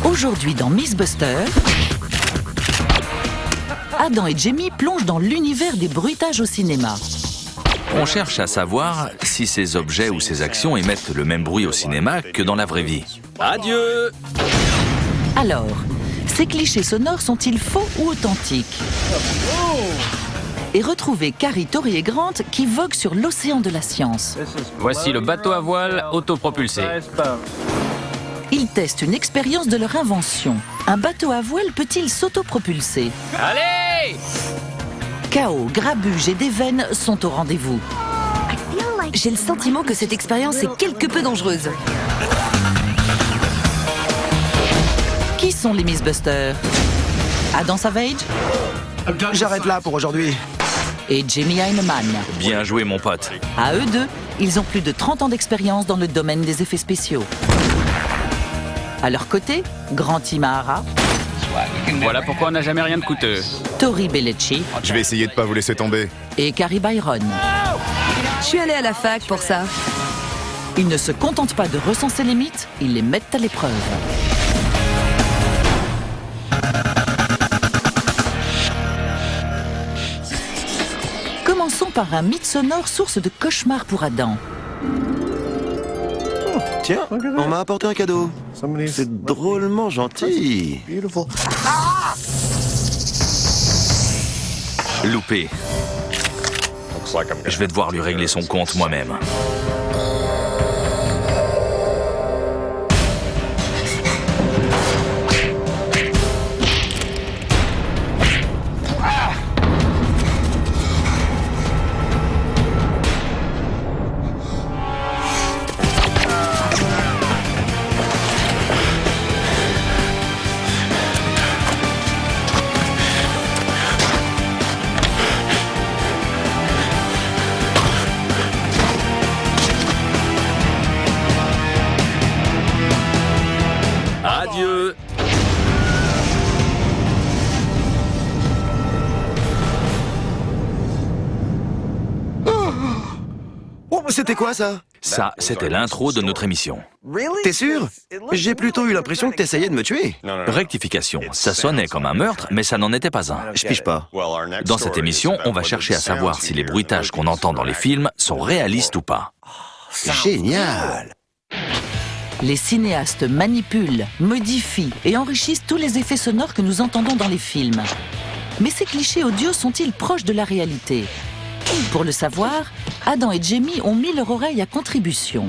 Aujourd'hui dans Mythbusters, Adam et Jamie plongent dans l'univers des bruitages au cinéma. On cherche à savoir si ces objets ou ces actions émettent le même bruit au cinéma que dans la vraie vie. Adieu! Alors, ces clichés sonores sont-ils faux ou authentiques? Et retrouvez Carrie, Tori et Grant qui voguent sur l'océan de la science. Voici le bateau à voile autopropulsé. Ils testent une expérience de leur invention. Un bateau à voile peut-il s'autopropulser? Allez! Chaos, grabuge et déveine sont au rendez-vous. J'ai le sentiment que cette expérience est quelque peu dangereuse. Qui sont les Mythbusters? Adam Savage J'arrête là pour aujourd'hui. et Jamie Heineman. Bien joué, mon pote. À eux deux, ils ont plus de 30 ans d'expérience dans le domaine des effets spéciaux. À leur côté, Grant Imahara, Voilà pourquoi on n'a jamais rien de coûteux. Tori Belleci Je vais essayer de pas vous laisser tomber. et Carrie Byron. Je suis allée à la fac pour ça. Ils ne se contentent pas de recenser les mythes, ils les mettent à l'épreuve. Commençons par un mythe sonore source de cauchemar pour Adam. Tiens, on m'a apporté un cadeau. C'est drôlement gentil. Loupé. Je vais devoir lui régler son compte moi-même. Adieu! C'était quoi ça? Ça, c'était l'intro de notre émission. T'es sûr? J'ai plutôt eu l'impression que t'essayais de me tuer. Rectification, ça sonnait comme un meurtre, mais ça n'en était pas un. Je pige pas. Dans cette émission, on va chercher à savoir si les bruitages qu'on entend dans les films sont réalistes ou pas. Génial! Les cinéastes manipulent, modifient et enrichissent tous les effets sonores que nous entendons dans les films. Mais ces clichés audio sont-ils proches de la réalité? Pour le savoir, Adam et Jamie ont mis leur oreille à contribution.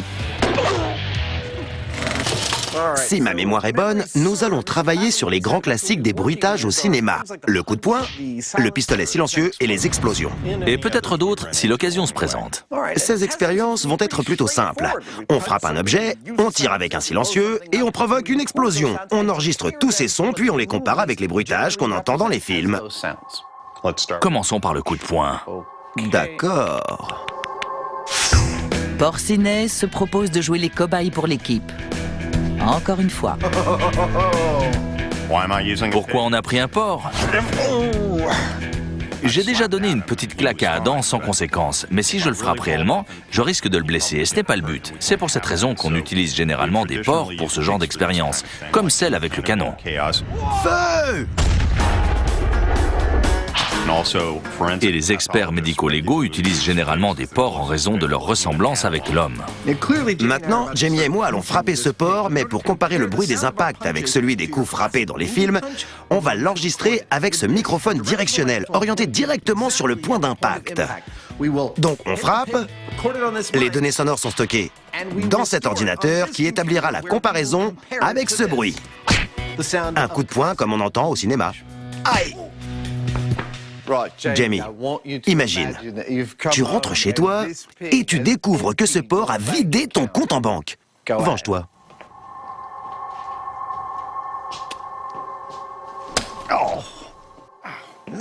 Si ma mémoire est bonne, nous allons travailler sur les grands classiques des bruitages au cinéma. Le coup de poing, le pistolet silencieux et les explosions. Et peut-être d'autres si l'occasion se présente. Ces expériences vont être plutôt simples. On frappe un objet, on tire avec un silencieux et on provoque une explosion. On enregistre tous ces sons puis on les compare avec les bruitages qu'on entend dans les films. Commençons par le coup de poing. D'accord. Porcinet se propose de jouer les cobayes pour l'équipe. Encore une fois. Pourquoi on a pris un porc? J'ai déjà donné une petite claque à Adam sans conséquence, mais si je le frappe réellement, je risque de le blesser et ce n'est pas le but. C'est pour cette raison qu'on utilise généralement des porcs pour ce genre d'expérience, comme celle avec le canon. Feu! Et les experts médico-légaux utilisent généralement des porcs en raison de leur ressemblance avec l'homme. Maintenant, Jamie et moi allons frapper ce porc, mais pour comparer le bruit des impacts avec celui des coups frappés dans les films, on va l'enregistrer avec ce microphone directionnel, orienté directement sur le point d'impact. Donc on frappe, les données sonores sont stockées dans cet ordinateur qui établira la comparaison avec ce bruit. Un coup de poing comme on entend au cinéma. Aïe! Jamie, imagine, tu rentres chez toi et tu découvres que ce porc a vidé ton compte en banque. Venge-toi.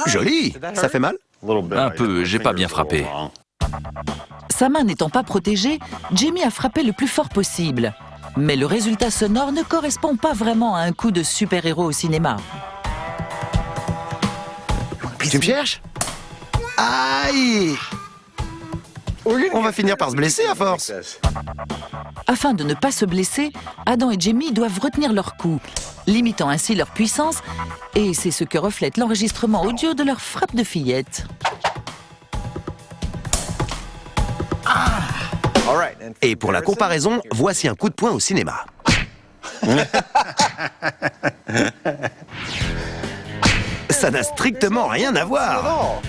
Joli, ça fait mal? Un peu, j'ai pas bien frappé. Sa main n'étant pas protégée, Jamie a frappé le plus fort possible. Mais le résultat sonore ne correspond pas vraiment à un coup de super-héros au cinéma. Tu me cherches? Aïe! On va finir par se blesser à force. Afin de ne pas se blesser, Adam et Jamie doivent retenir leur coup, limitant ainsi leur puissance, et c'est ce que reflète l'enregistrement audio de leur frappe de fillette. Et pour la comparaison, voici un coup de poing au cinéma. Ça n'a strictement rien à voir.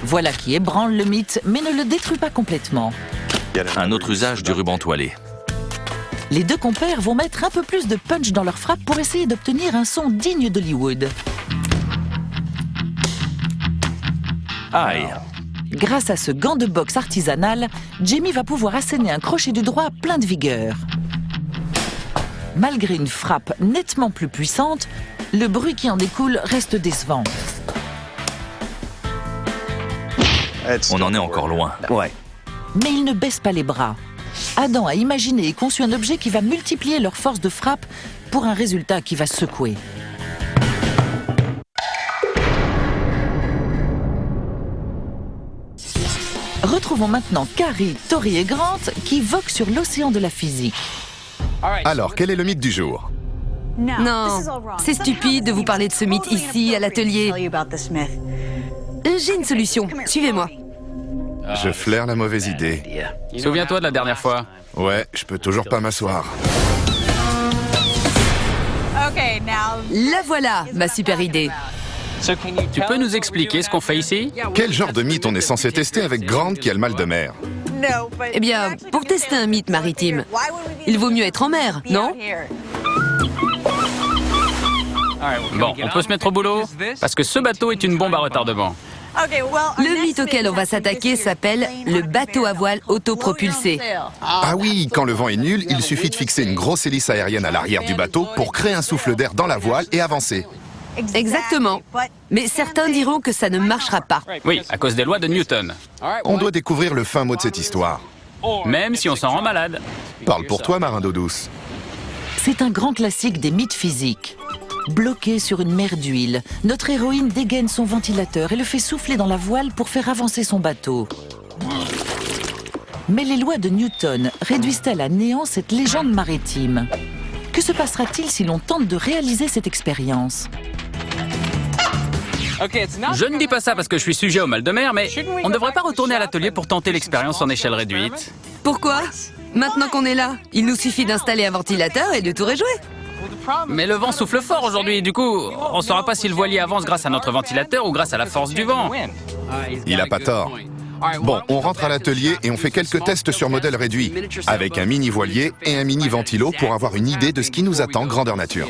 Voilà qui ébranle le mythe, mais ne le détruit pas complètement. Un autre usage du ruban toilé. Les deux compères vont mettre un peu plus de punch dans leur frappe pour essayer d'obtenir un son digne d'Hollywood. Aïe. Grâce à ce gant de boxe artisanal, Jamie va pouvoir asséner un crochet du droit plein de vigueur. Malgré une frappe nettement plus puissante, le bruit qui en découle reste décevant. On en est encore loin. Ouais. Mais ils ne baissent pas les bras. Adam a imaginé et conçu un objet qui va multiplier leur force de frappe pour un résultat qui va secouer. Retrouvons maintenant Carrie, Tori et Grant qui voguent sur l'océan de la physique. Alors, quel est le mythe du jour? Non, c'est stupide de vous parler de ce mythe ici, à l'atelier. J'ai une solution, suivez-moi. Je flaire la mauvaise idée. Souviens-toi de la dernière fois. Ouais, je peux toujours pas m'asseoir. La voilà, ma super idée. Tu peux nous expliquer ce qu'on fait ici? Quel genre de mythe on est censé tester avec Grant qui a le mal de mer? Eh bien, pour tester un mythe maritime, il vaut mieux être en mer, non? Bon, on peut se mettre au boulot? Parce que ce bateau est une bombe à retardement. Le mythe auquel on va s'attaquer s'appelle le bateau à voile autopropulsé. Ah oui, quand le vent est nul, il suffit de fixer une grosse hélice aérienne à l'arrière du bateau pour créer un souffle d'air dans la voile et avancer. Exactement. Mais certains diront que ça ne marchera pas. Oui, à cause des lois de Newton. On doit découvrir le fin mot de cette histoire. Même si on s'en rend malade. Parle pour toi, marin d'eau douce. C'est un grand classique des mythes physiques. Bloqué sur une mer d'huile, notre héroïne dégaine son ventilateur et le fait souffler dans la voile pour faire avancer son bateau. Mais les lois de Newton réduisent-elles à néant cette légende maritime? Que se passera-t-il si l'on tente de réaliser cette expérience? Je ne dis pas ça parce que je suis sujet au mal de mer, mais on ne devrait pas retourner à l'atelier pour tenter l'expérience en échelle réduite. Pourquoi? Maintenant qu'on est là, il nous suffit d'installer un ventilateur et de tout réjouir. Mais le vent souffle fort aujourd'hui, du coup, on ne saura pas si le voilier avance grâce à notre ventilateur ou grâce à la force du vent. Il a pas tort. Bon, on rentre à l'atelier et on fait quelques tests sur modèle réduit, avec un mini voilier et un mini ventilo pour avoir une idée de ce qui nous attend grandeur nature.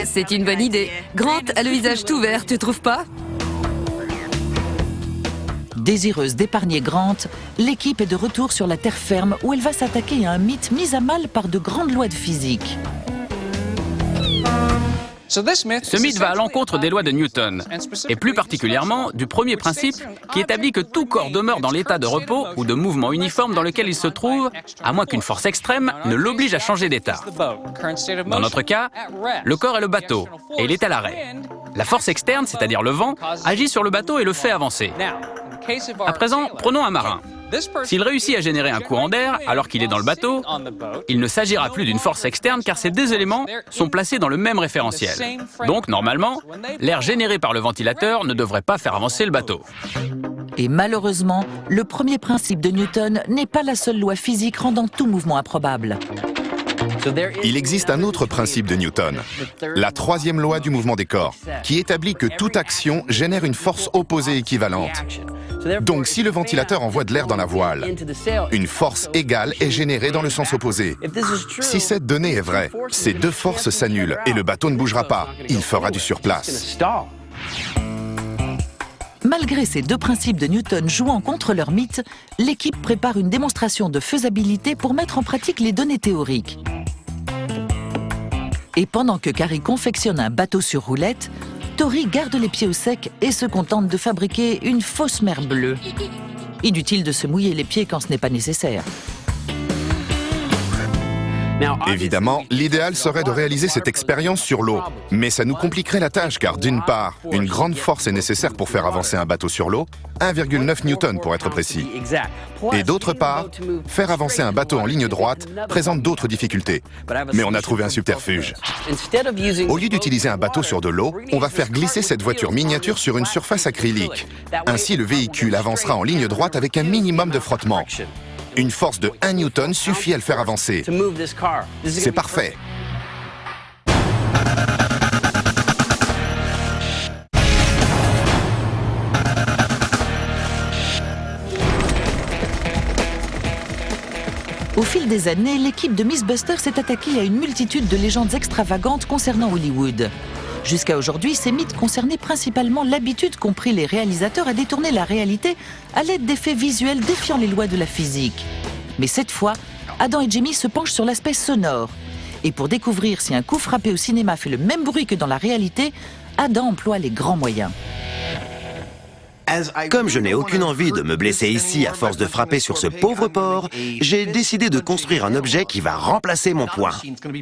C'est une bonne idée. Grant a le visage tout vert, tu trouves pas? Désireuse d'épargner Grant, l'équipe est de retour sur la terre ferme où elle va s'attaquer à un mythe mis à mal par de grandes lois de physique. Ce mythe va à l'encontre des lois de Newton, et plus particulièrement du premier principe qui établit que tout corps demeure dans l'état de repos ou de mouvement uniforme dans lequel il se trouve, à moins qu'une force extrême ne l'oblige à changer d'état. Dans notre cas, le corps est le bateau, et il est à l'arrêt. La force externe, c'est-à-dire le vent, agit sur le bateau et le fait avancer. À présent, prenons un marin. S'il réussit à générer un courant d'air alors qu'il est dans le bateau, il ne s'agira plus d'une force externe car ces deux éléments sont placés dans le même référentiel. Donc, normalement, l'air généré par le ventilateur ne devrait pas faire avancer le bateau. Et malheureusement, le premier principe de Newton n'est pas la seule loi physique rendant tout mouvement improbable. Il existe un autre principe de Newton, la troisième loi du mouvement des corps, qui établit que toute action génère une force opposée équivalente. Donc si le ventilateur envoie de l'air dans la voile, une force égale est générée dans le sens opposé. Si cette donnée est vraie, ces deux forces s'annulent et le bateau ne bougera pas, il fera du surplace. Malgré ces deux principes de Newton jouant contre leur mythe, l'équipe prépare une démonstration de faisabilité pour mettre en pratique les données théoriques. Et pendant que Carrie confectionne un bateau sur roulette, Tori garde les pieds au sec et se contente de fabriquer une fausse mer bleue. Inutile de se mouiller les pieds quand ce n'est pas nécessaire. Évidemment, l'idéal serait de réaliser cette expérience sur l'eau. Mais ça nous compliquerait la tâche car d'une part, une grande force est nécessaire pour faire avancer un bateau sur l'eau, 1,9 Newton pour être précis. Et d'autre part, faire avancer un bateau en ligne droite présente d'autres difficultés. Mais on a trouvé un subterfuge. Au lieu d'utiliser un bateau sur de l'eau, on va faire glisser cette voiture miniature sur une surface acrylique. Ainsi, le véhicule avancera en ligne droite avec un minimum de frottement. Une force de 1 Newton suffit à le faire avancer. C'est parfait. Au fil des années, l'équipe de Mythbusters s'est attaquée à une multitude de légendes extravagantes concernant Hollywood. Jusqu'à aujourd'hui, ces mythes concernaient principalement l'habitude qu'ont pris les réalisateurs à détourner la réalité à l'aide d'effets visuels défiant les lois de la physique. Mais cette fois, Adam et Jamie se penchent sur l'aspect sonore. Et pour découvrir si un coup frappé au cinéma fait le même bruit que dans la réalité, Adam emploie les grands moyens. Comme je n'ai aucune envie de me blesser ici à force de frapper sur ce pauvre porc, j'ai décidé de construire un objet qui va remplacer mon poing.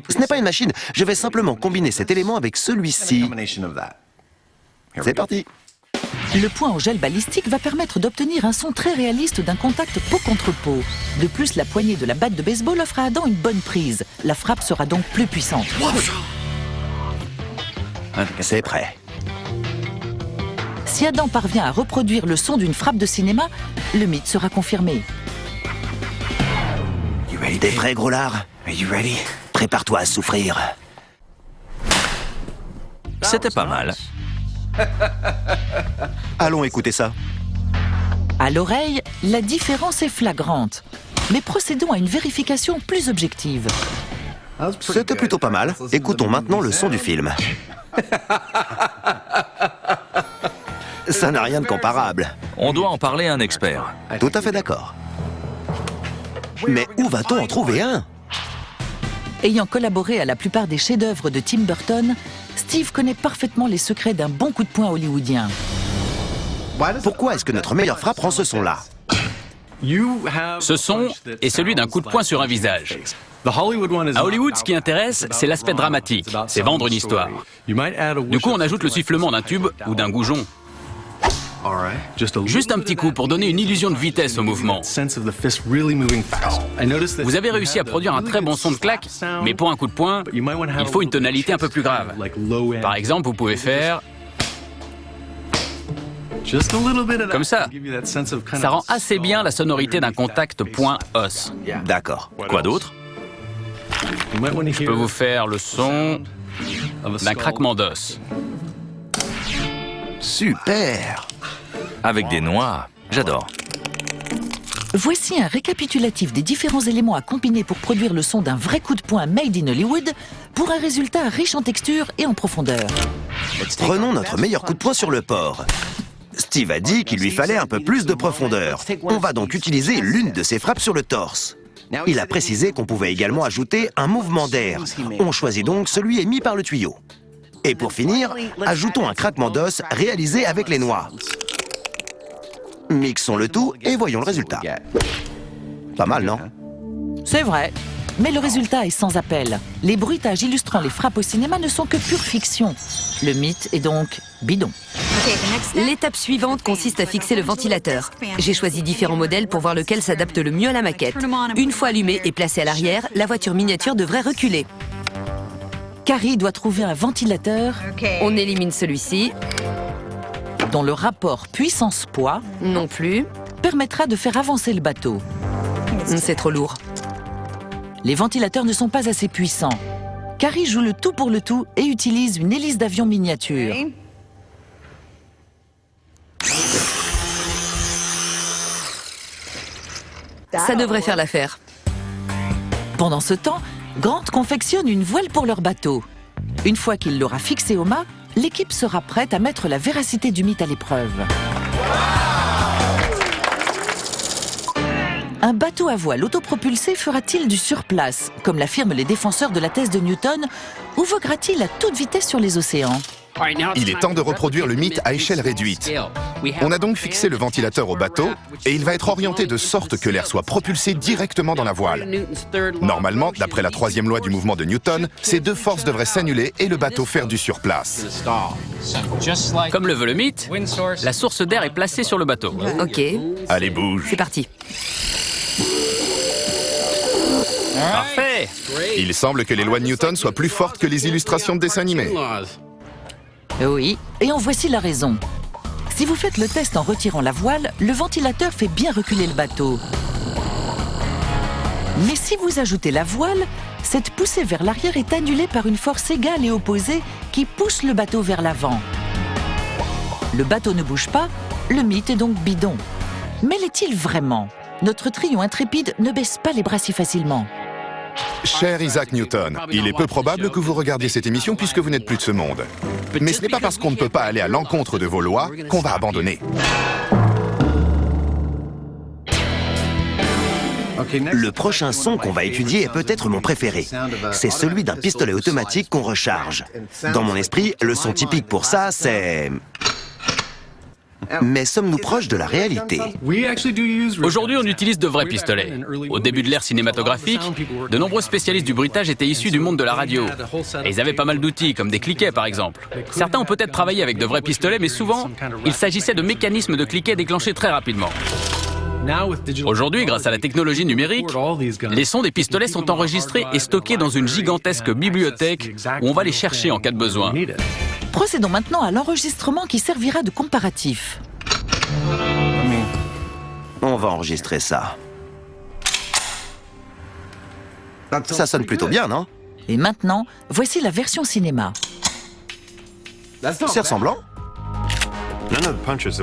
Ce n'est pas une machine, je vais simplement combiner cet élément avec celui-ci. C'est parti. Le poing en gel balistique va permettre d'obtenir un son très réaliste d'un contact peau contre peau. De plus, la poignée de la batte de baseball offre à Adam une bonne prise. La frappe sera donc plus puissante. C'est prêt. Si Adam parvient à reproduire le son d'une frappe de cinéma, le mythe sera confirmé. T'es prêt, gros lard? Prépare-toi à souffrir. C'était pas mal. Allons écouter ça. À l'oreille, la différence est flagrante. Mais procédons à une vérification plus objective. C'était plutôt pas mal. Écoutons maintenant le son du film. Ça n'a rien de comparable. On doit en parler à un expert. Tout à fait d'accord. Mais où va-t-on en trouver un? Ayant collaboré à la plupart des chefs-d'œuvre de Tim Burton, Steve connaît parfaitement les secrets d'un bon coup de poing hollywoodien. Pourquoi est-ce que notre meilleure frappe prend ce son-là? Ce son est celui d'un coup de poing sur un visage. À Hollywood, ce qui intéresse, c'est l'aspect dramatique, c'est vendre une histoire. Du coup, on ajoute le sifflement d'un tube ou d'un goujon. Juste un petit coup pour donner une illusion de vitesse au mouvement. Vous avez réussi à produire un très bon son de claque, mais pour un coup de poing, il faut une tonalité un peu plus grave. Par exemple, vous pouvez faire... comme ça. Ça rend assez bien la sonorité d'un contact poing-os. D'accord. Quoi d'autre? Je peux vous faire le son d'un craquement d'os. Super! Avec des noix, j'adore. Voici un récapitulatif des différents éléments à combiner pour produire le son d'un vrai coup de poing made in Hollywood pour un résultat riche en texture et en profondeur. Prenons notre meilleur coup de poing sur le porc. Steve a dit qu'il lui fallait un peu plus de profondeur. On va donc utiliser l'une de ses frappes sur le torse. Il a précisé qu'on pouvait également ajouter un mouvement d'air. On choisit donc celui émis par le tuyau. Et pour finir, ajoutons un craquement d'os réalisé avec les noix. Mixons le tout et voyons le résultat. Pas mal, non? C'est vrai, mais le résultat est sans appel. Les bruitages illustrant les frappes au cinéma ne sont que pure fiction. Le mythe est donc bidon. L'étape suivante consiste à fixer le ventilateur. J'ai choisi différents modèles pour voir lequel s'adapte le mieux à la maquette. Une fois allumé et placé à l'arrière, la voiture miniature devrait reculer. Carrie doit trouver un ventilateur On élimine celui-ci. dont le rapport puissance-poids Non plus. permettra de faire avancer le bateau. C'est trop lourd. Les ventilateurs ne sont pas assez puissants. Carrie joue le tout pour le tout et utilise une hélice d'avion miniature. Ça devrait faire l'affaire. Pendant ce temps, Grant confectionne une voile pour leur bateau. Une fois qu'il l'aura fixée au mât, l'équipe sera prête à mettre la véracité du mythe à l'épreuve. Un bateau à voile autopropulsé fera-t-il du surplace, comme l'affirment les défenseurs de la thèse de Newton, ou voguera-t-il à toute vitesse sur les océans? Il est temps de reproduire le mythe à échelle réduite. On a donc fixé le ventilateur au bateau et il va être orienté de sorte que l'air soit propulsé directement dans la voile. Normalement, d'après la troisième loi du mouvement de Newton, ces deux forces devraient s'annuler et le bateau faire du surplace. Comme le veut le mythe, la source d'air est placée sur le bateau. Ok, Allez, bouge. c'est parti. Parfait! Il semble que les lois de Newton soient plus fortes que les illustrations de dessins animés. Oui, et en voici la raison. Si vous faites le test en retirant la voile, le ventilateur fait bien reculer le bateau. Mais si vous ajoutez la voile, cette poussée vers l'arrière est annulée par une force égale et opposée qui pousse le bateau vers l'avant. Le bateau ne bouge pas, le mythe est donc bidon. Mais l'est-il vraiment? Notre trio intrépide ne baisse pas les bras si facilement. Cher Isaac Newton, il est peu probable que vous regardiez cette émission puisque vous n'êtes plus de ce monde. Mais ce n'est pas parce qu'on ne peut pas aller à l'encontre de vos lois qu'on va abandonner. Le prochain son qu'on va étudier est peut-être mon préféré. C'est celui d'un pistolet automatique qu'on recharge. Dans mon esprit, le son typique pour ça, c'est... Mais sommes-nous proches de la réalité? Aujourd'hui, on utilise de vrais pistolets. Au début de l'ère cinématographique, de nombreux spécialistes du bruitage étaient issus du monde de la radio. Et ils avaient pas mal d'outils, comme des cliquets par exemple. Certains ont peut-être travaillé avec de vrais pistolets, mais souvent, il s'agissait de mécanismes de cliquets déclenchés très rapidement. Aujourd'hui, grâce à la technologie numérique, les sons des pistolets sont enregistrés et stockés dans une gigantesque bibliothèque où on va les chercher en cas de besoin. Procédons maintenant à l'enregistrement qui servira de comparatif. On va enregistrer ça. Ça sonne plutôt bien, non? Et maintenant, voici la version cinéma. C'est ressemblant?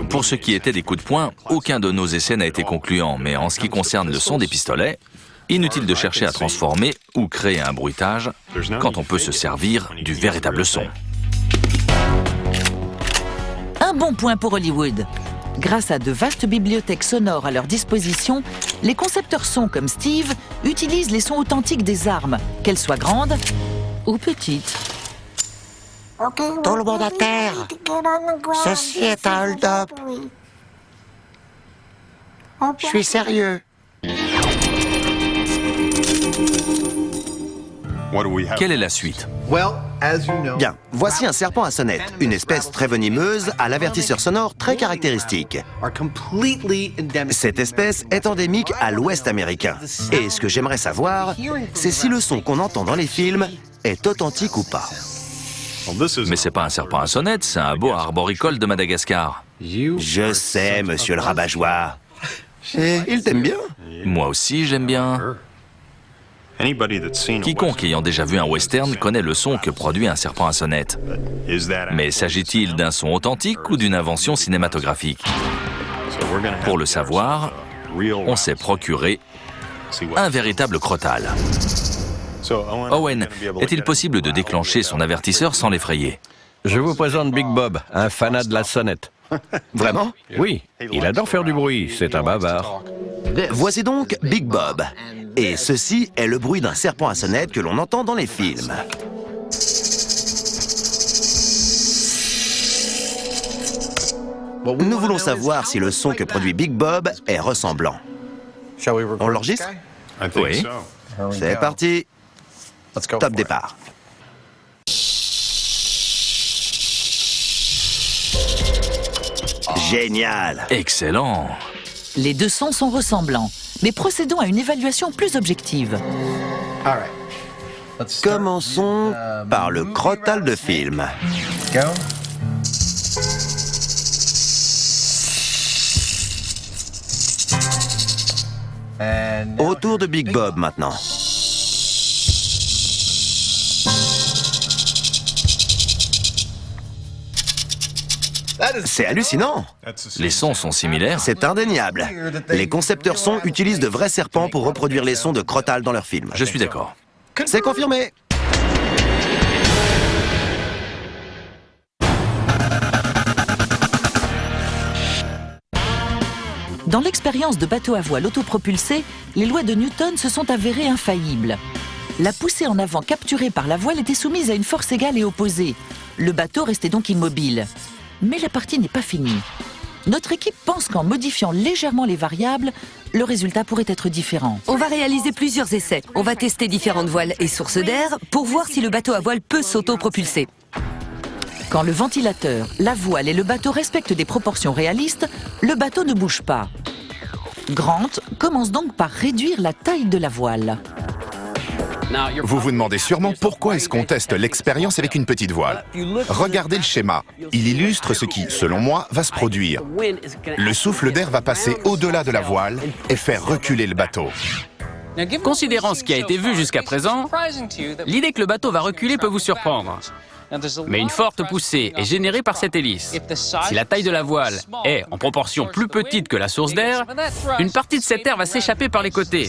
Pour ce qui était des coups de poing, aucun de nos essais n'a été concluant, mais en ce qui concerne le son des pistolets, inutile de chercher à transformer ou créer un bruitage quand on peut se servir du véritable son. Un bon point pour Hollywood. Grâce à de vastes bibliothèques sonores à leur disposition, les concepteurs son comme Steve utilisent les sons authentiques des armes, qu'elles soient grandes ou petites. Tout le monde à terre. Ceci est un hold-up. Je suis sérieux. Quelle est la suite? Bien, voici un serpent à sonnette, une espèce très venimeuse à l'avertisseur sonore très caractéristique. Cette espèce est endémique à l'ouest américain. Et ce que j'aimerais savoir, c'est si le son qu'on entend dans les films est authentique ou pas. Mais c'est pas un serpent à sonnette, c'est un boa arboricole de Madagascar. Je sais, monsieur le rabat-joie. Et il t'aime bien? Moi aussi, j'aime bien. Quiconque ayant déjà vu un western connaît le son que produit un serpent à sonnette. Mais s'agit-il d'un son authentique ou d'une invention cinématographique? Pour le savoir, on s'est procuré un véritable crottal. Owen, est-il possible de déclencher son avertisseur sans l'effrayer? Je vous présente Big Bob, un fanat de la sonnette. Vraiment? Oui, il adore faire du bruit, c'est un bavard. Voici donc Big Bob. Et ceci est le bruit d'un serpent à sonnette que l'on entend dans les films. Nous voulons savoir si le son que produit Big Bob est ressemblant. On l'enregistre? Oui. C'est parti. Top départ. Génial. Excellent. Les deux sons sont ressemblants, mais procédons à une évaluation plus objective. Commençons par le crottal de film. Autour de Big Bob maintenant. C'est hallucinant. Les sons sont similaires. C'est indéniable. Les concepteurs son utilisent de vrais serpents pour reproduire les sons de crottal dans leurs films. Je suis d'accord. C'est confirmé. Dans l'expérience de bateau à voile autopropulsé, les lois de Newton se sont avérées infaillibles. La poussée en avant capturée par la voile était soumise à une force égale et opposée. Le bateau restait donc immobile. Mais la partie n'est pas finie. Notre équipe pense qu'en modifiant légèrement les variables, le résultat pourrait être différent. On va réaliser plusieurs essais. On va tester différentes voiles et sources d'air pour voir si le bateau à voile peut s'auto-propulser. Quand le ventilateur, la voile et le bateau respectent des proportions réalistes, le bateau ne bouge pas. Grant commence donc par réduire la taille de la voile. Vous vous demandez sûrement pourquoi est-ce qu'on teste l'expérience avec une petite voile. Regardez le schéma. Il illustre ce qui, selon moi, va se produire. Le souffle d'air va passer au-delà de la voile et faire reculer le bateau. Considérant ce qui a été vu jusqu'à présent, l'idée que le bateau va reculer peut vous surprendre. Mais une forte poussée est générée par cette hélice. Si la taille de la voile est en proportion plus petite que la source d'air, une partie de cet air va s'échapper par les côtés,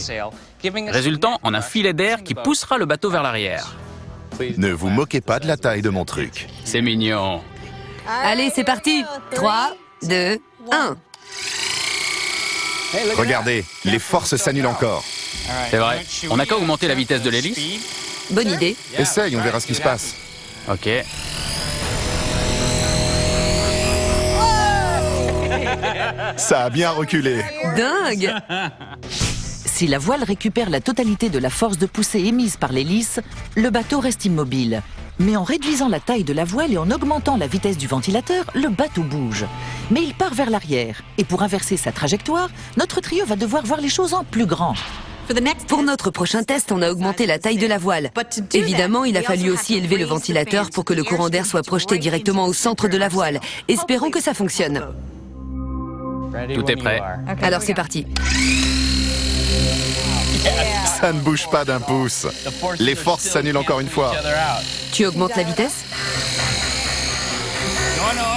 résultant en un filet d'air qui poussera le bateau vers l'arrière. Ne vous moquez pas de la taille de mon truc. C'est mignon. Allez, c'est parti. 3, 2, 1. Regardez, les forces s'annulent encore. C'est vrai. On n'a qu'à augmenter la vitesse de l'hélice. Bonne idée. Essaye, on verra ce qui se passe. Ok. Ça a bien reculé. Dingue. Si la voile récupère la totalité de la force de poussée émise par l'hélice, le bateau reste immobile. Mais en réduisant la taille de la voile et en augmentant la vitesse du ventilateur, le bateau bouge. Mais il part vers l'arrière. Et pour inverser sa trajectoire, notre trio va devoir voir les choses en plus grand. Pour notre prochain test, on a augmenté la taille de la voile. Évidemment, il a fallu aussi élever le ventilateur pour que le courant d'air soit projeté directement au centre de la voile. Espérons que ça fonctionne. Tout est prêt. Alors c'est parti. Ça ne bouge pas d'un pouce. Les forces s'annulent encore une fois. Tu augmentes la vitesse?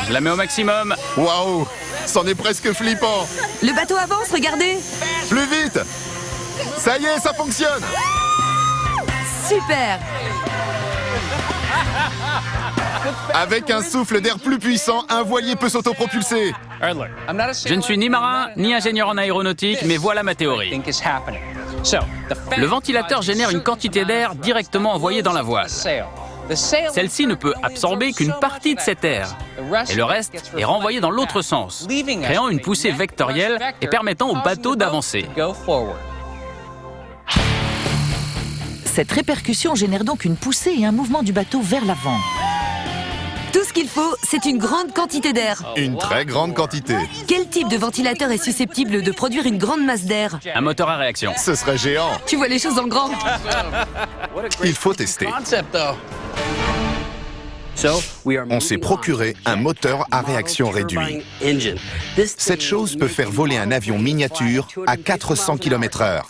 Je la mets au maximum. Waouh, c'en est presque flippant. Le bateau avance, regardez. Plus vite. Ça y est, ça fonctionne. Super. Avec un souffle d'air plus puissant, un voilier peut s'autopropulser. Je ne suis ni marin, ni ingénieur en aéronautique, mais voilà ma théorie. Le ventilateur génère une quantité d'air directement envoyée dans la voile. Celle-ci ne peut absorber qu'une partie de cet air, et le reste est renvoyé dans l'autre sens, créant une poussée vectorielle et permettant au bateau d'avancer. Cette répercussion génère donc une poussée et un mouvement du bateau vers l'avant. Tout ce qu'il faut, c'est une grande quantité d'air. Une très grande quantité. Quel type de ventilateur est susceptible de produire une grande masse d'air? Un moteur à réaction. Ce serait géant. Tu vois les choses en grand. Il faut tester. On s'est procuré un moteur à réaction réduite. Cette chose peut faire voler un avion miniature à 400 km/h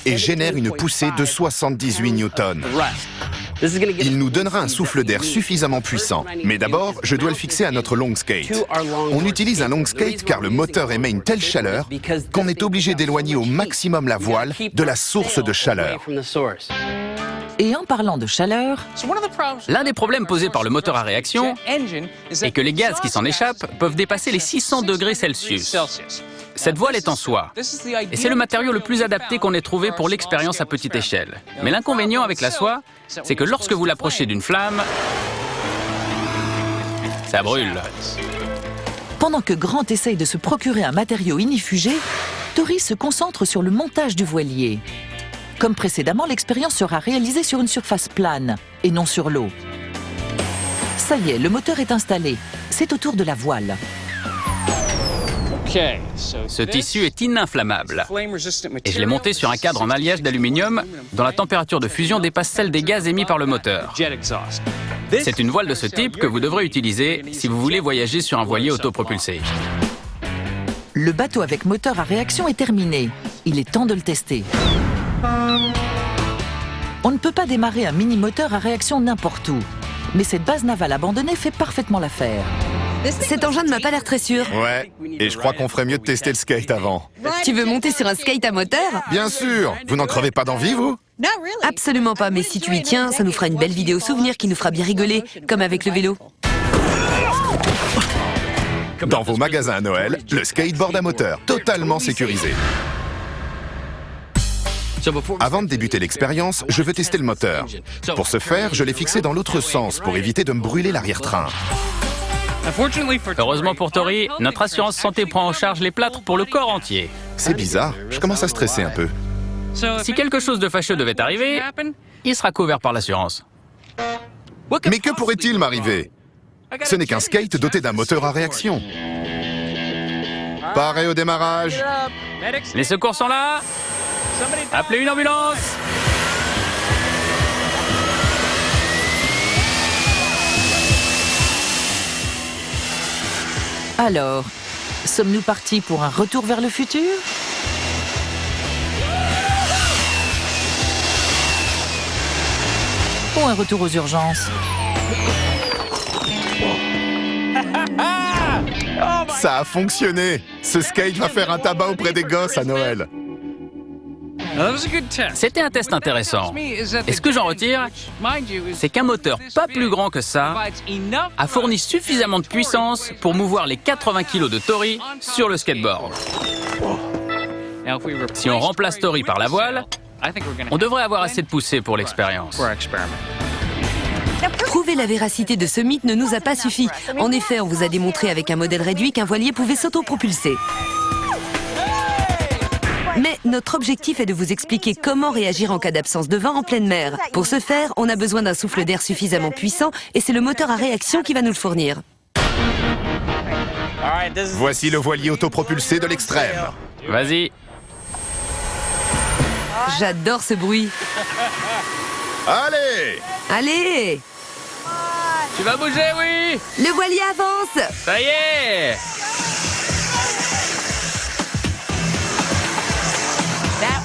et génère une poussée de 78 newtons. Il nous donnera un souffle d'air suffisamment puissant. Mais d'abord, je dois le fixer à notre long skate. On utilise un long skate car le moteur émet une telle chaleur qu'on est obligé d'éloigner au maximum la voile de la source de chaleur. Et en parlant de chaleur, L'un des problèmes posés par le moteur à réaction est que les gaz qui s'en échappent peuvent dépasser les 600 degrés Celsius. Cette voile est en soie, et c'est le matériau le plus adapté qu'on ait trouvé pour l'expérience à petite échelle. Mais l'inconvénient avec la soie, c'est que lorsque vous l'approchez d'une flamme, ça brûle. pendant que Grant essaye de se procurer un matériau inifugé, Tori se concentre sur le montage du voilier. Comme précédemment, l'expérience sera réalisée sur une surface plane et non sur l'eau. Ça y est, le moteur est installé. C'est au tour de la voile. Ce tissu est ininflammable, et je l'ai monté sur un cadre en alliage d'aluminium dont la température de fusion dépasse celle des gaz émis par le moteur. C'est une voile de ce type que vous devrez utiliser si vous voulez voyager sur un voilier autopropulsé. Le bateau avec moteur à réaction est terminé. Il est temps de le tester. On ne peut pas démarrer un mini-moteur à réaction n'importe où. Mais cette base navale abandonnée fait parfaitement l'affaire. Cet engin ne m'a pas l'air très sûr. Ouais, et je crois qu'on ferait mieux de tester le skate avant. Tu veux monter sur un skate à moteur? Bien sûr. Vous n'en crevez pas d'envie, vous? Absolument pas, mais si tu y tiens, ça nous fera une belle vidéo souvenir qui nous fera bien rigoler, comme avec le vélo. Dans vos magasins à Noël, le skateboard à moteur, totalement sécurisé. Avant de débuter l'expérience, je veux tester le moteur. Pour ce faire, je l'ai fixé dans l'autre sens pour éviter de me brûler l'arrière-train. Heureusement pour Tori, notre assurance santé prend en charge les plâtres pour le corps entier. C'est bizarre, je commence à stresser un peu. Si quelque chose de fâcheux devait arriver, il sera couvert par l'assurance. Mais que pourrait-il m'arriver? Ce n'est qu'un skate doté d'un moteur à réaction. Paré au démarrage. Les secours sont là. Appelez une ambulance. Alors, sommes-nous partis pour un retour vers le futur? Ou un retour aux urgences? Ça a fonctionné. Ce skate va faire un tabac auprès des gosses à Noël. C'était un test intéressant. Et ce que j'en retire, c'est qu'un moteur pas plus grand que ça a fourni suffisamment de puissance pour mouvoir les 80 kg de Tori sur le skateboard. Si on remplace Tori par la voile, on devrait avoir assez de poussée pour l'expérience. Prouver la véracité de ce mythe ne nous a pas suffi. En effet, on vous a démontré avec un modèle réduit qu'un voilier pouvait s'autopropulser. Mais notre objectif est de vous expliquer comment réagir en cas d'absence de vent en pleine mer. Pour ce faire, on a besoin d'un souffle d'air suffisamment puissant et c'est le moteur à réaction qui va nous le fournir. Voici le voilier autopropulsé de l'extrême. Vas-y. J'adore ce bruit. Allez! Allez! Tu vas bouger, oui! Le voilier avance! Ça y est!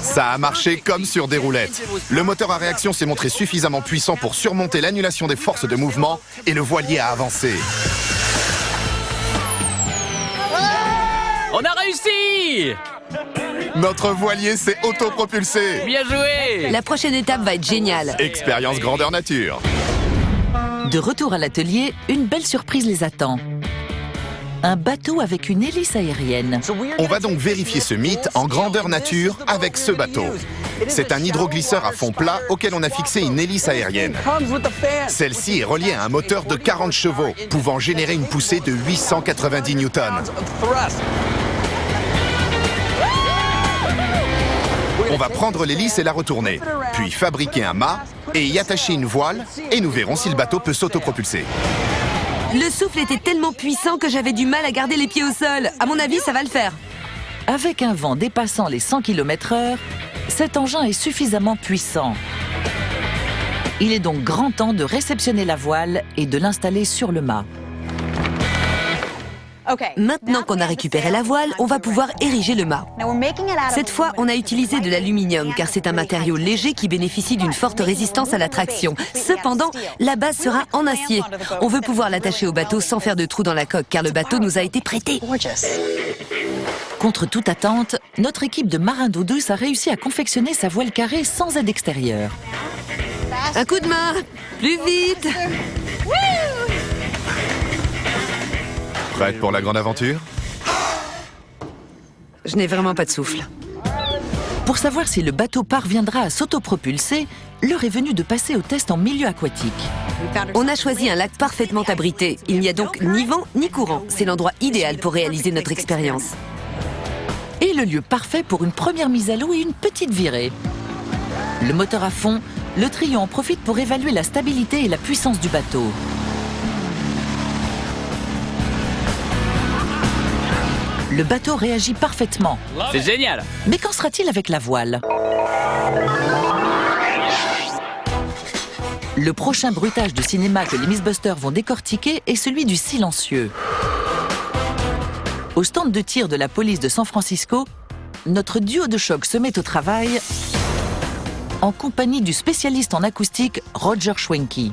Ça a marché comme sur des roulettes. Le moteur à réaction s'est montré suffisamment puissant pour surmonter l'annulation des forces de mouvement et le voilier a avancé. On a réussi! Notre voilier s'est autopropulsé. Bien joué! La prochaine étape va être géniale. Expérience grandeur nature. De retour à l'atelier, une belle surprise les attend. Un bateau avec une hélice aérienne. On va donc vérifier ce mythe en grandeur nature avec ce bateau. C'est un hydroglisseur à fond plat auquel on a fixé une hélice aérienne. Celle-ci est reliée à un moteur de 40 chevaux, pouvant générer une poussée de 890 newtons. On va prendre l'hélice et la retourner, puis fabriquer un mât et y attacher une voile, et nous verrons si le bateau peut s'autopropulser. Le souffle était tellement puissant que j'avais du mal à garder les pieds au sol. À mon avis, ça va le faire. Avec un vent dépassant les 100 km/h, cet engin est suffisamment puissant. Il est donc grand temps de réceptionner la voile et de l'installer sur le mât. Maintenant qu'on a récupéré la voile, on va pouvoir ériger le mât. Cette fois, on a utilisé de l'aluminium car c'est un matériau léger qui bénéficie d'une forte résistance à la traction. Cependant, la base sera en acier. On veut pouvoir l'attacher au bateau sans faire de trou dans la coque car le bateau nous a été prêté. Contre toute attente, notre équipe de marins d'eau douce a réussi à confectionner sa voile carrée sans aide extérieure. Un coup de main, plus vite. Prête pour la grande aventure? Je n'ai vraiment pas de souffle. Pour savoir si le bateau parviendra à s'autopropulser, l'heure est venue de passer au test en milieu aquatique. On a choisi un lac parfaitement abrité. Il n'y a donc ni vent ni courant. C'est l'endroit idéal pour réaliser notre expérience. Et le lieu parfait pour une première mise à l'eau et une petite virée. Le moteur à fond, le trio en profite pour évaluer la stabilité et la puissance du bateau. Le bateau réagit parfaitement. C'est génial! Mais qu'en sera-t-il avec la voile? Le prochain bruitage de cinéma que les Mythbusters vont décortiquer est celui du silencieux. Au stand de tir de la police de San Francisco, notre duo de choc se met au travail en compagnie du spécialiste en acoustique Roger Schwenke.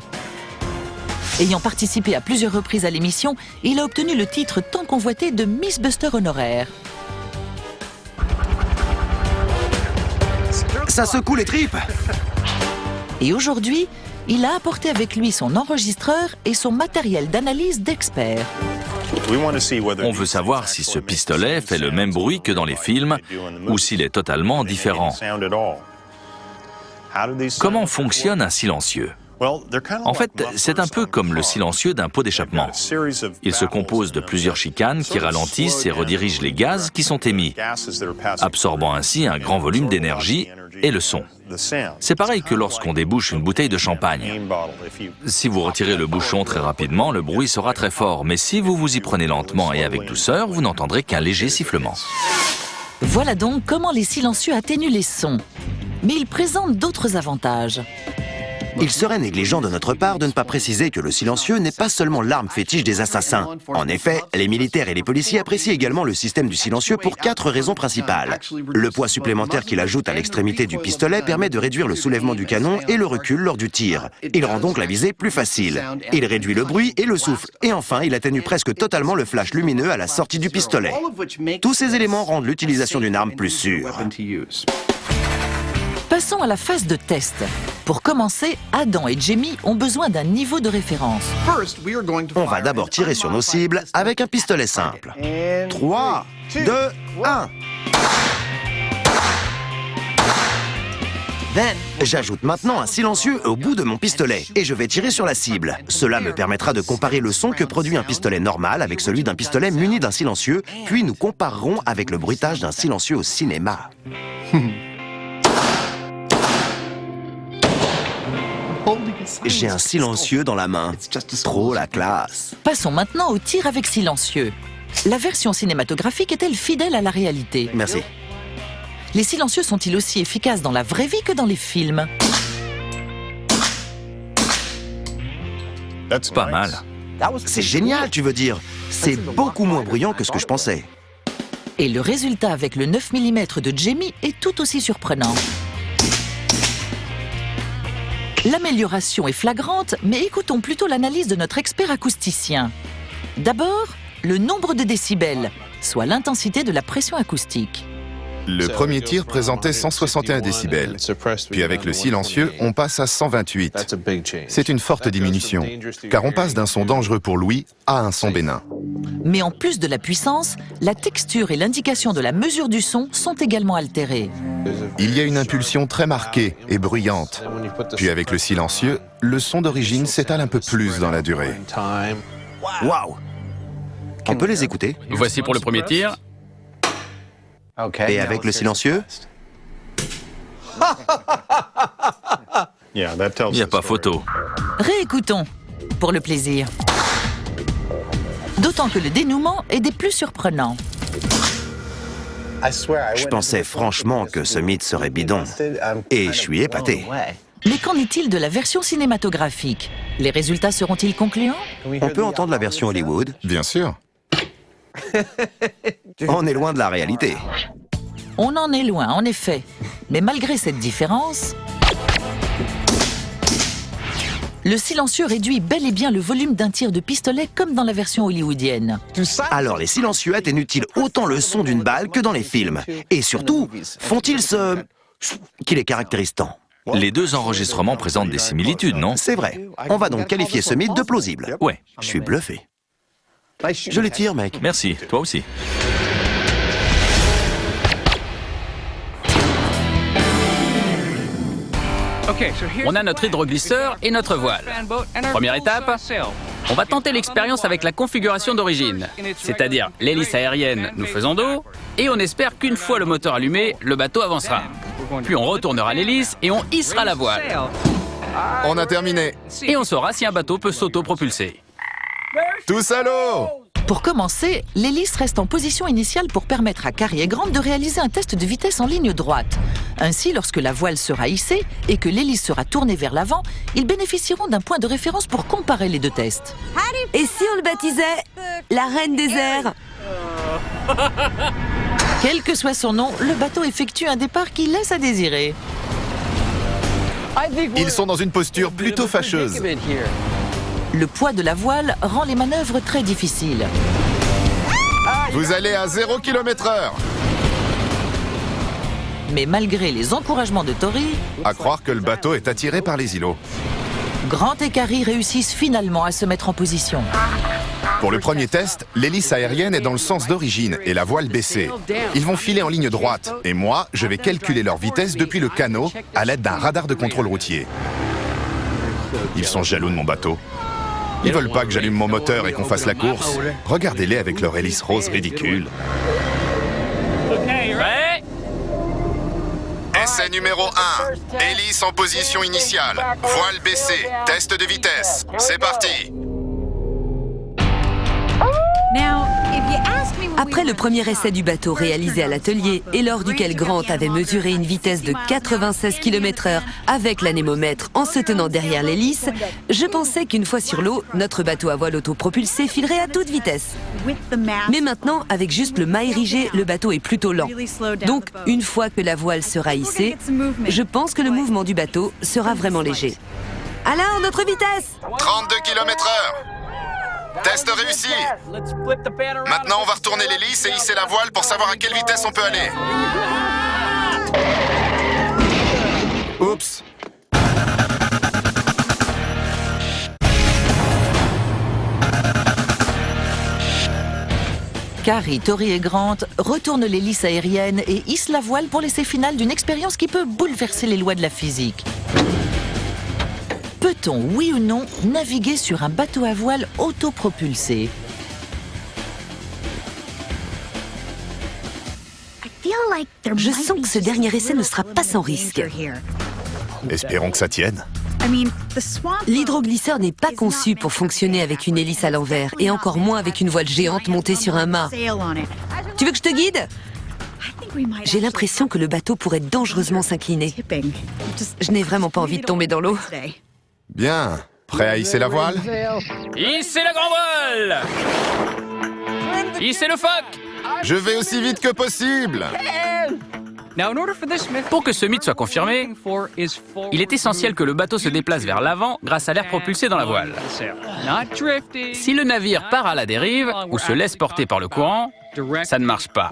Ayant participé à plusieurs reprises à l'émission, il a obtenu le titre tant convoité de Mythbuster honoraire. Ça secoue les tripes! Et aujourd'hui, il a apporté avec lui son enregistreur et son matériel d'analyse d'expert. On veut savoir si ce pistolet fait le même bruit que dans les films ou s'il est totalement différent. Comment fonctionne un silencieux? En fait, c'est un peu comme le silencieux d'un pot d'échappement. Il se compose de plusieurs chicanes qui ralentissent et redirigent les gaz qui sont émis, absorbant ainsi un grand volume d'énergie et le son. C'est pareil que lorsqu'on débouche une bouteille de champagne. Si vous retirez le bouchon très rapidement, le bruit sera très fort, mais si vous vous y prenez lentement et avec douceur, vous n'entendrez qu'un léger sifflement. Voilà donc comment les silencieux atténuent les sons. Mais ils présentent d'autres avantages. Il serait négligent de notre part de ne pas préciser que le silencieux n'est pas seulement l'arme fétiche des assassins. En effet, les militaires et les policiers apprécient également le système du silencieux pour 4 raisons principales. Le poids supplémentaire qu'il ajoute à l'extrémité du pistolet permet de réduire le soulèvement du canon et le recul lors du tir. Il rend donc la visée plus facile. Il réduit le bruit et le souffle. Et enfin, il atténue presque totalement le flash lumineux à la sortie du pistolet. Tous ces éléments rendent l'utilisation d'une arme plus sûre. Passons à la phase de test. Pour commencer, Adam et Jamie ont besoin d'un niveau de référence. On va d'abord tirer sur nos cibles avec un pistolet simple. 3, 2, 1. J'ajoute maintenant un silencieux au bout de mon pistolet et je vais tirer sur la cible. Cela me permettra de comparer le son que produit un pistolet normal avec celui d'un pistolet muni d'un silencieux, puis nous comparerons avec le bruitage d'un silencieux au cinéma. J'ai un silencieux dans la main. Trop la classe. Passons maintenant au tir avec silencieux. La version cinématographique est-elle fidèle à la réalité? Merci. Les silencieux sont-ils aussi efficaces dans la vraie vie que dans les films? Pas mal. C'est génial, tu veux dire. C'est beaucoup moins bruyant que ce que je pensais. Et le résultat avec le 9 mm de Jamie est tout aussi surprenant. L'amélioration est flagrante, mais écoutons plutôt l'analyse de notre expert acousticien. D'abord, le nombre de décibels, soit l'intensité de la pression acoustique. Le premier tir présentait 161 décibels. Puis avec le silencieux, on passe à 128. C'est une forte diminution, car on passe d'un son dangereux pour l'ouïe à un son bénin. Mais en plus de la puissance, la texture et l'indication de la mesure du son sont également altérées. Il y a une impulsion très marquée et bruyante. Puis avec le silencieux, le son d'origine s'étale un peu plus dans la durée. Waouh! On peut les écouter? Voici pour le premier tir. Et avec le silencieux? Il n'y a pas photo. Réécoutons, pour le plaisir. D'autant que le dénouement est des plus surprenants. Je pensais franchement que ce mythe serait bidon. Et je suis épaté. Mais qu'en est-il de la version cinématographique? Les résultats seront-ils concluants? On peut entendre la version Hollywood? Bien sûr. On est loin de la réalité. On en est loin, en effet. Mais malgré cette différence, le silencieux réduit bel et bien le volume d'un tir de pistolet comme dans la version hollywoodienne. Alors les silencieux atténuent-ils autant le son d'une balle que dans les films? Et surtout, font-ils ce qui les caractérise tant? Les deux enregistrements présentent des similitudes, non? C'est vrai. On va donc qualifier ce mythe de plausible. Ouais. Je suis bluffé. Je les tire, mec. Merci, toi aussi. On a notre hydroglisseur et notre voile. Première étape, on va tenter l'expérience avec la configuration d'origine, c'est-à-dire l'hélice aérienne nous faisant dos, et on espère qu'une fois le moteur allumé, le bateau avancera. Puis on retournera l'hélice et on hissera la voile. On a terminé. Et on saura si un bateau peut s'auto-propulser. Tous à l'eau! Pour commencer, l'hélice reste en position initiale pour permettre à Carrie et Grant de réaliser un test de vitesse en ligne droite. Ainsi, lorsque la voile sera hissée et que l'hélice sera tournée vers l'avant, ils bénéficieront d'un point de référence pour comparer les deux tests. Et si on le baptisait la Reine des airs? Quel que soit son nom, le bateau effectue un départ qui laisse à désirer. Ils sont dans une posture plutôt fâcheuse. Le poids de la voile rend les manœuvres très difficiles. Vous allez à 0 km/h. Mais malgré les encouragements de Tori, À croire que le bateau est attiré par les îlots. Grant et Carrie réussissent finalement à se mettre en position. Pour le premier test, l'hélice aérienne est dans le sens d'origine et la voile baissée. Ils vont filer en ligne droite et moi, je vais calculer leur vitesse depuis le canot à l'aide d'un radar de contrôle routier. Ils sont jaloux de mon bateau. Ils veulent pas que j'allume mon moteur et qu'on fasse la course. Regardez-les avec leur hélice rose ridicule. Prêt? Essai numéro 1. Hélice en position initiale. Voile baissée. Test de vitesse. C'est parti. Après le premier essai du bateau réalisé à l'atelier et lors duquel Grant avait mesuré une vitesse de 96 km/h avec l'anémomètre en se tenant derrière l'hélice, je pensais qu'une fois sur l'eau, notre bateau à voile autopropulsé filerait à toute vitesse. Mais maintenant, avec juste le mât érigé, le bateau est plutôt lent. Donc, une fois que la voile sera hissée, je pense que le mouvement du bateau sera vraiment léger. Alors, notre vitesse! 32 km/h. Test réussi. Maintenant, on va retourner l'hélice et hisser la voile pour savoir à quelle vitesse on peut aller. Oups. Carrie, Tori et Grant retournent l'hélice aérienne et hissent la voile pour l'essai final d'une expérience qui peut bouleverser les lois de la physique. Peut-on, oui ou non, naviguer sur un bateau à voile autopropulsé? Je sens que ce dernier essai ne sera pas sans risque. Espérons que ça tienne. L'hydroglisseur n'est pas conçu pour fonctionner avec une hélice à l'envers, et encore moins avec une voile géante montée sur un mât. Tu veux que je te guide? J'ai l'impression que le bateau pourrait dangereusement s'incliner. Je n'ai vraiment pas envie de tomber dans l'eau. Bien. Prêt à hisser la voile? Hissez la grand voile! Hissez le phoque! Je vais aussi vite que possible. Pour que ce mythe soit confirmé, il est essentiel que le bateau se déplace vers l'avant grâce à l'air propulsé dans la voile. Si le navire part à la dérive ou se laisse porter par le courant, ça ne marche pas.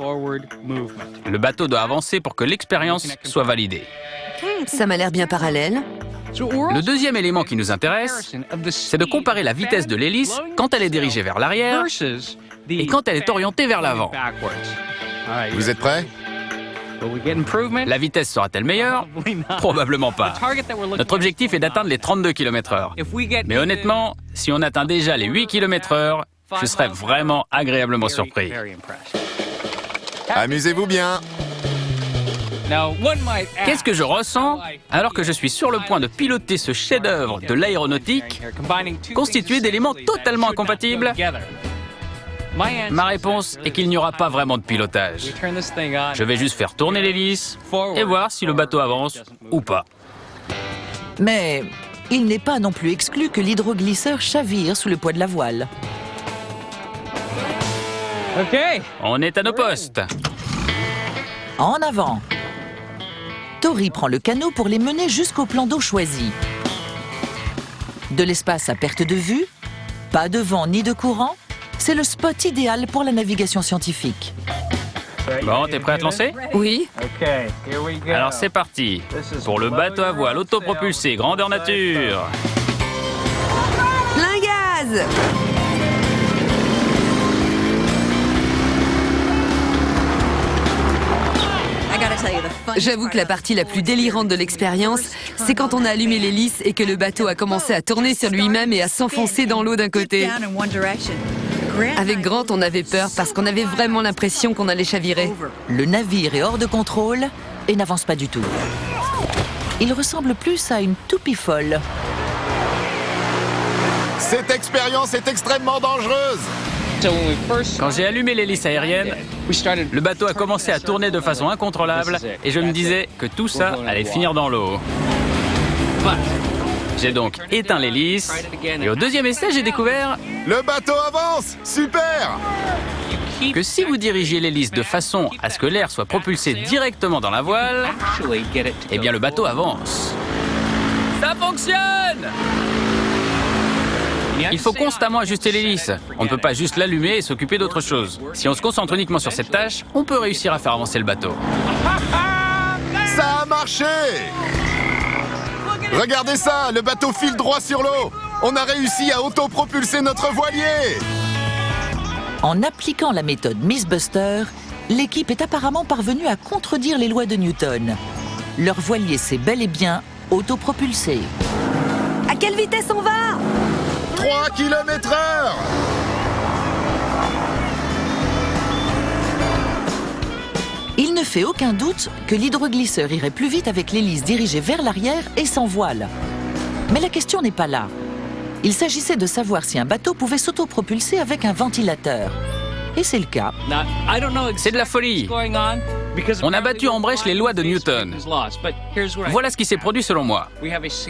Le bateau doit avancer pour que l'expérience soit validée. Ça m'a l'air bien parallèle. Le deuxième élément qui nous intéresse, c'est de comparer la vitesse de l'hélice quand elle est dirigée vers l'arrière et quand elle est orientée vers l'avant. Vous êtes prêts? La vitesse sera-t-elle meilleure? Probablement pas. Notre objectif est d'atteindre les 32 km/h. Mais honnêtement, si on atteint déjà les 8 km/h, je serais vraiment agréablement surpris. Amusez-vous bien. Qu'est-ce que je ressens alors que je suis sur le point de piloter ce chef-d'œuvre de l'aéronautique constitué d'éléments totalement incompatibles? Ma réponse est qu'il n'y aura pas vraiment de pilotage. Je vais juste faire tourner l'hélice et voir si le bateau avance ou pas. Mais il n'est pas non plus exclu que l'hydroglisseur chavire sous le poids de la voile. On est à nos postes. En avant. Tori prend le canot pour les mener jusqu'au plan d'eau choisi. De l'espace à perte de vue, pas de vent ni de courant, c'est le spot idéal pour la navigation scientifique. Bon, t'es prêt à te lancer? Oui. Alors c'est parti. Pour le bateau à voile autopropulsé, grandeur nature. Plein gaz! J'avoue que la partie la plus délirante de l'expérience, c'est quand on a allumé l'hélice et que le bateau a commencé à tourner sur lui-même et à s'enfoncer dans l'eau d'un côté. Avec Grant, on avait peur parce qu'on avait vraiment l'impression qu'on allait chavirer. Le navire est hors de contrôle et n'avance pas du tout. Il ressemble plus à une toupie folle. Cette expérience est extrêmement dangereuse. Quand j'ai allumé l'hélice aérienne, le bateau a commencé à tourner de façon incontrôlable et je me disais que tout ça allait finir dans l'eau. J'ai donc éteint l'hélice et au deuxième essai, j'ai découvert Le bateau avance. Super. que si vous dirigez l'hélice de façon à ce que l'air soit propulsé directement dans la voile, eh bien le bateau avance. Ça fonctionne! Il faut constamment ajuster l'hélice. On ne peut pas juste l'allumer et s'occuper d'autre chose. Si on se concentre uniquement sur cette tâche, on peut réussir à faire avancer le bateau. Ça a marché. Regardez ça, le bateau file droit sur l'eau. On a réussi à autopropulser notre voilier. En appliquant la méthode Mythbuster, l'équipe est apparemment parvenue à contredire les lois de Newton. Leur voilier s'est bel et bien autopropulsé. À quelle vitesse on va? 3 km/h. Il ne fait aucun doute que l'hydroglisseur irait plus vite avec l'hélice dirigée vers l'arrière et sans voile. Mais la question n'est pas là. Il s'agissait de savoir si un bateau pouvait s'autopropulser avec un ventilateur. Et c'est le cas. C'est de la folie. On a battu en brèche les lois de Newton. Voilà ce qui s'est produit selon moi.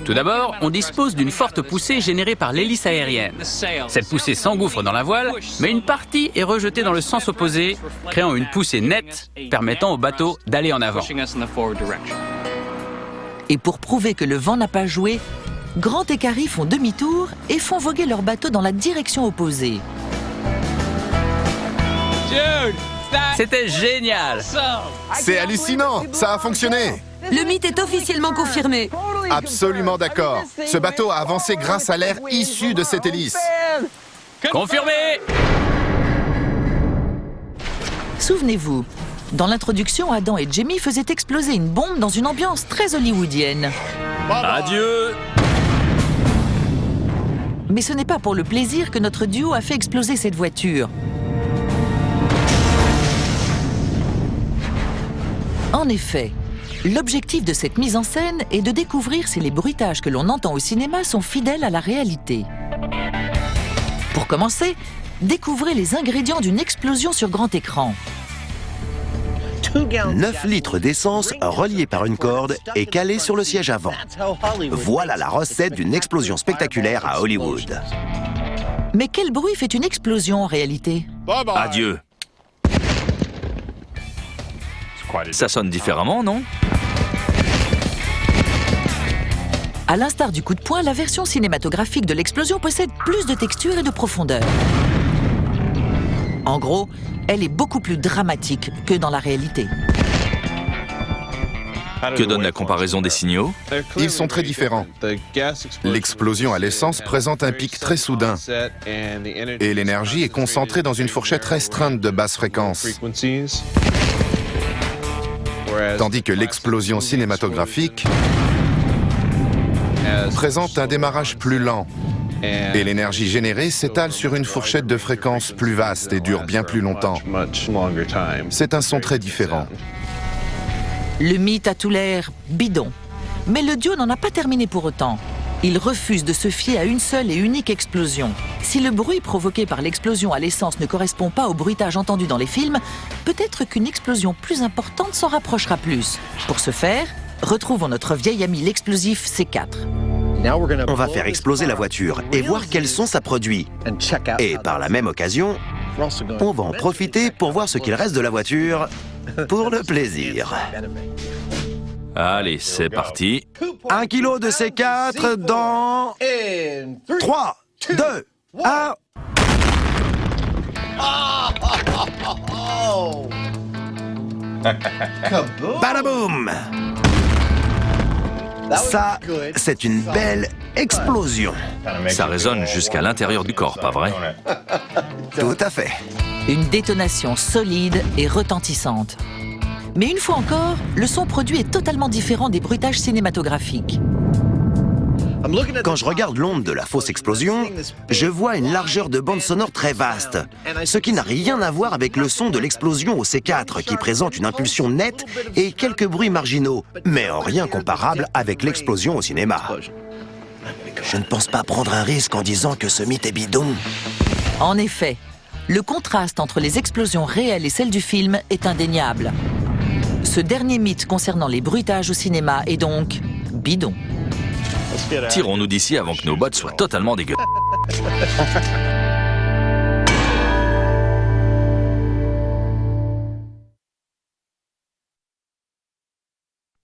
Tout d'abord, on dispose d'une forte poussée générée par l'hélice aérienne. Cette poussée s'engouffre dans la voile, mais une partie est rejetée dans le sens opposé, créant une poussée nette permettant au bateau d'aller en avant. Et pour prouver que le vent n'a pas joué, Grant et Carrie font demi-tour et font voguer leur bateau dans la direction opposée. C'était génial! C'est hallucinant, ça a fonctionné. Le mythe est officiellement confirmé. Absolument d'accord. Ce bateau a avancé grâce à l'air issu de cette hélice. Confirmé! Souvenez-vous, dans l'introduction, Adam et Jamie faisaient exploser une bombe dans une ambiance très hollywoodienne. Adieu! Mais ce n'est pas pour le plaisir que notre duo a fait exploser cette voiture. En effet, l'objectif de cette mise en scène est de découvrir si les bruitages que l'on entend au cinéma sont fidèles à la réalité. Pour commencer, découvrez les ingrédients d'une explosion sur grand écran. 9 litres d'essence reliés par une corde et calés sur le siège avant. Voilà la recette d'une explosion spectaculaire à Hollywood. Mais quel bruit fait une explosion en réalité? Adieu! Ça sonne différemment, non? À l'instar du coup de poing, la version cinématographique de l'explosion possède plus de texture et de profondeur. En gros, elle est beaucoup plus dramatique que dans la réalité. Que donne la comparaison des signaux? Ils sont très différents. L'explosion à l'essence présente un pic très soudain et l'énergie est concentrée dans une fourchette restreinte de basses fréquences. Tandis que l'explosion cinématographique présente un démarrage plus lent et l'énergie générée s'étale sur une fourchette de fréquences plus vaste et dure bien plus longtemps. C'est un son très différent. Le mythe a tout l'air bidon. Mais le duo n'en a pas terminé pour autant. Il refuse de se fier à une seule et unique explosion. Si le bruit provoqué par l'explosion à l'essence ne correspond pas au bruitage entendu dans les films, peut-être qu'une explosion plus importante s'en rapprochera plus. Pour ce faire, retrouvons notre vieil ami l'explosif C4. On va faire exploser la voiture et voir quel son ça produit. Et par la même occasion, on va en profiter pour voir ce qu'il reste de la voiture pour le plaisir. Allez, c'est parti. 1 kilo de C4 dans 3, 2, 1... Badaboum! Ça, c'est une belle explosion. Ça résonne jusqu'à l'intérieur du corps, pas vrai? Tout à fait. Une détonation solide et retentissante. Mais une fois encore, le son produit est totalement différent des bruitages cinématographiques. Quand je regarde l'onde de la fausse explosion, je vois une largeur de bande sonore très vaste, ce qui n'a rien à voir avec le son de l'explosion au C4 qui présente une impulsion nette et quelques bruits marginaux, mais en rien comparable avec l'explosion au cinéma. Je ne pense pas prendre un risque en disant que ce mythe est bidon. En effet, le contraste entre les explosions réelles et celles du film est indéniable. Ce dernier mythe concernant les bruitages au cinéma est donc bidon. Tirons-nous d'ici avant que nos bottes soient totalement dégueulasses.